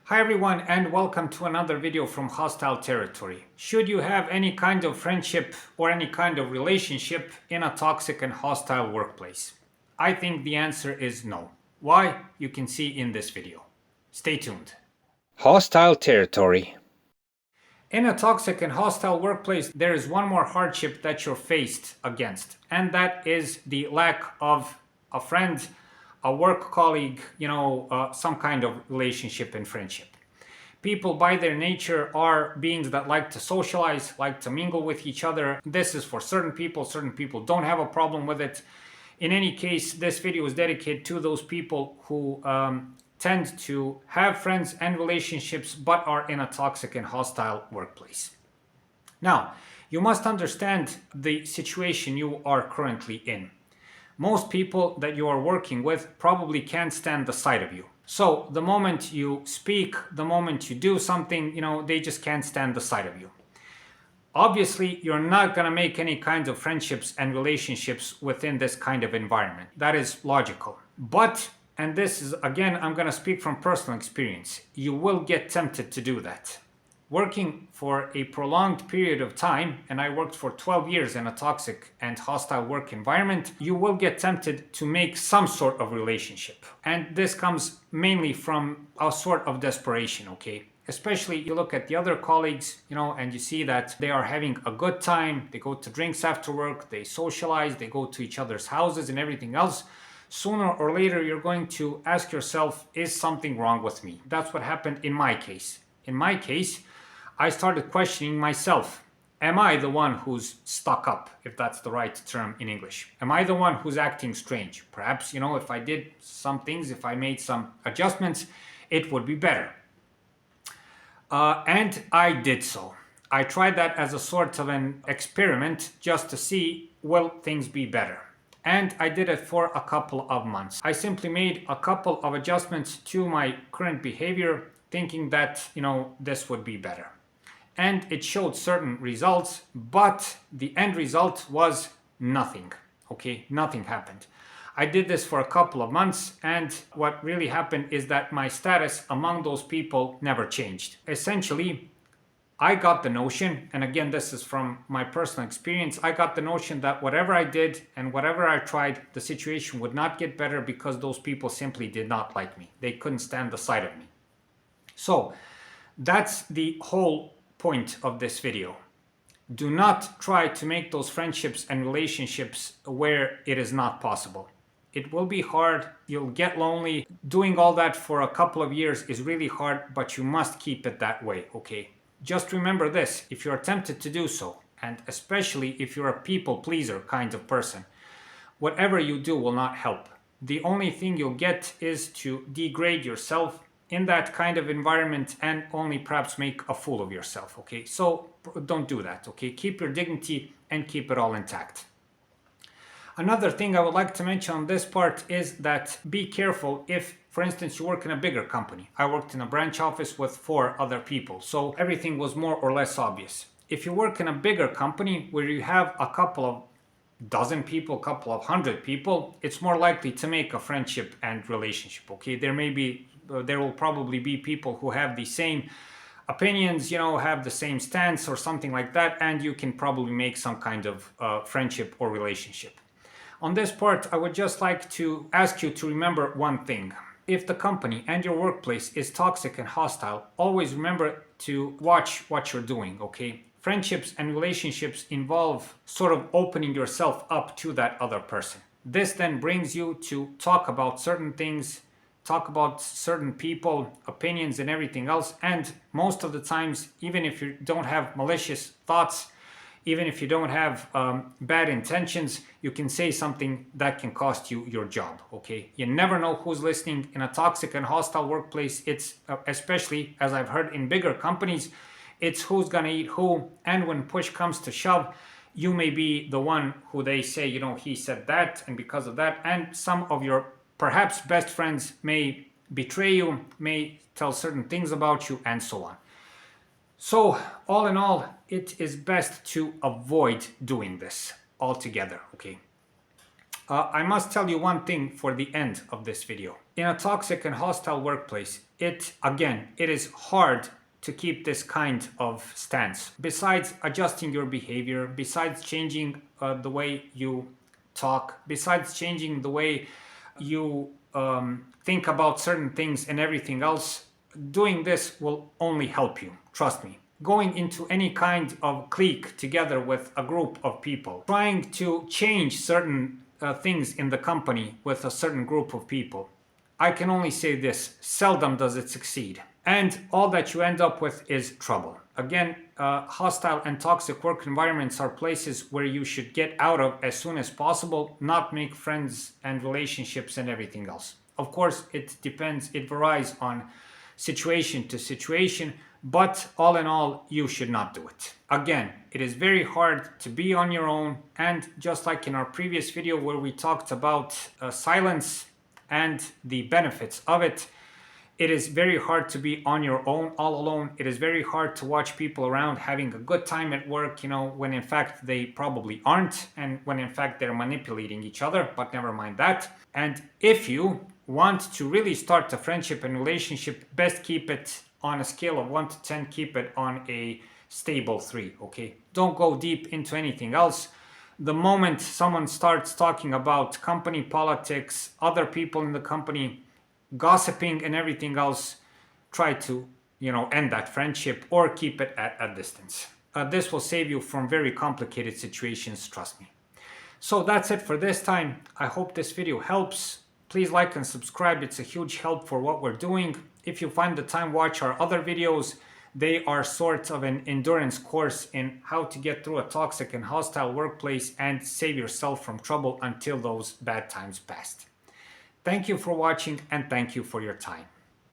Hi everyone and welcome to another video from Hostile Territory. Should you have any kind of friendship or any kind of relationship in a toxic and hostile workplace? I think the answer is no. Why? You can see in this video. Stay tuned. Hostile Territory. In a toxic and hostile workplace, there is one more hardship that you're faced against, and that is the lack of a friend, a work colleague, some kind of relationship and friendship. People by their nature are beings that like to socialize, like to mingle with each other. This is for certain people don't have a problem with it. In any case, this video is dedicated to those people who tend to have friends and relationships but are in a toxic and hostile workplace. Now, you must understand the situation you are currently in. Most people that you are working with probably can't stand the sight of you. So the moment you speak, the moment you do something, they just can't stand the sight of you. Obviously, you're not going to make any kinds of friendships and relationships within this kind of environment. That is logical. But, and this is, again, I'm going to speak from personal experience, you will get tempted to do that. Working for a prolonged period of time, and I worked for 12 years in a toxic and hostile work environment, you will get tempted to make some sort of relationship. And this comes mainly from a sort of desperation, okay? Especially you look at the other colleagues, and you see that they are having a good time, they go to drinks after work, they socialize, they go to each other's houses and everything else. Sooner or later, you're going to ask yourself, is something wrong with me? That's what happened in my case. In my case, I started questioning myself. Am I the one who's stuck up, if that's the right term in English? Am I the one who's acting strange? Perhaps, if I did some things, if I made some adjustments, it would be better. And I did so. I tried that as a sort of an experiment just to see, will things be better? And I did it for a couple of months. I simply made a couple of adjustments to my current behavior, thinking that, this would be better. And it showed certain results, but the end result was nothing. Okay, nothing happened. I did this for a couple of months, and what really happened is that my status among those people never changed. Essentially, I got the notion, and again, this is from my personal experience, I got the notion that whatever I did and whatever I tried, the situation would not get better because those people simply did not like me. They couldn't stand the sight of me. So that's the whole point of this video. Do not try to make those friendships and relationships where it is not possible. It will be hard, you'll get lonely. Doing all that for a couple of years is really hard, but you must keep it that way, okay? Just remember this, if you're tempted to do so, and especially if you're a people pleaser kind of person, whatever you do will not help. The only thing you'll get is to degrade yourself in that kind of environment and only perhaps make a fool of yourself, okay? So don't do that, okay? Keep your dignity and keep it all intact. Another thing I would like to mention on this part is that be careful if, for instance, you work in a bigger company. I worked in a branch office with 4 other people, so everything was more or less obvious. If you work in a bigger company where you have a couple of dozen people, a couple of 100 people, it's more likely to make a friendship and relationship, okay? There will probably be people who have the same opinions, have the same stance or something like that, and you can probably make some kind of friendship or relationship. On this part, I would just like to ask you to remember one thing. If the company and your workplace is toxic and hostile, always remember to watch what you're doing, okay? Friendships and relationships involve sort of opening yourself up to that other person. This then brings you to talk about certain things, talk about certain people, opinions and everything else. And most of the times, even if you don't have malicious thoughts, even if you don't have bad intentions, you can say something that can cost you your job, okay? You never know who's listening. In a toxic and hostile workplace, it's especially, as I've heard in bigger companies, it's who's gonna eat who. And when push comes to shove, you may be the one who they say, he said that, and because of that, and some of your perhaps best friends may betray you, may tell certain things about you, and so on. So, all in all, it is best to avoid doing this altogether, okay? I must tell you one thing for the end of this video. In a toxic and hostile workplace, it is hard to keep this kind of stance. Besides adjusting your behavior, besides changing the way you talk, besides changing the way you think about certain things and everything else, doing this will only help you. Trust me. Going into any kind of clique together with a group of people, trying to change certain things in the company with a certain group of people, I can only say this: seldom does it succeed. And all that you end up with is trouble. Again, hostile and toxic work environments are places where you should get out of as soon as possible, not make friends and relationships and everything else. Of course, it depends, it varies on situation to situation, but all in all, you should not do it. Again, it is very hard to be on your own, and just like in our previous video where we talked about silence and the benefits of it, it is very hard to be on your own, all alone. It is very hard to watch people around having a good time at work, when in fact they probably aren't, and when in fact they're manipulating each other, but never mind that. And if you want to really start a friendship and relationship, best keep it on a scale of 1 to 10, keep it on a stable 3, okay? Don't go deep into anything else. The moment someone starts talking about company politics, other people in the company, gossiping and everything else, try to, end that friendship or keep it at a distance. This will save you from very complicated situations, trust me. So that's it for this time. I hope this video helps. Please like and subscribe. It's a huge help for what we're doing. If you find the time, watch our other videos. They are sort of an endurance course in how to get through a toxic and hostile workplace and save yourself from trouble until those bad times passed. Thank you for watching, and thank you for your time.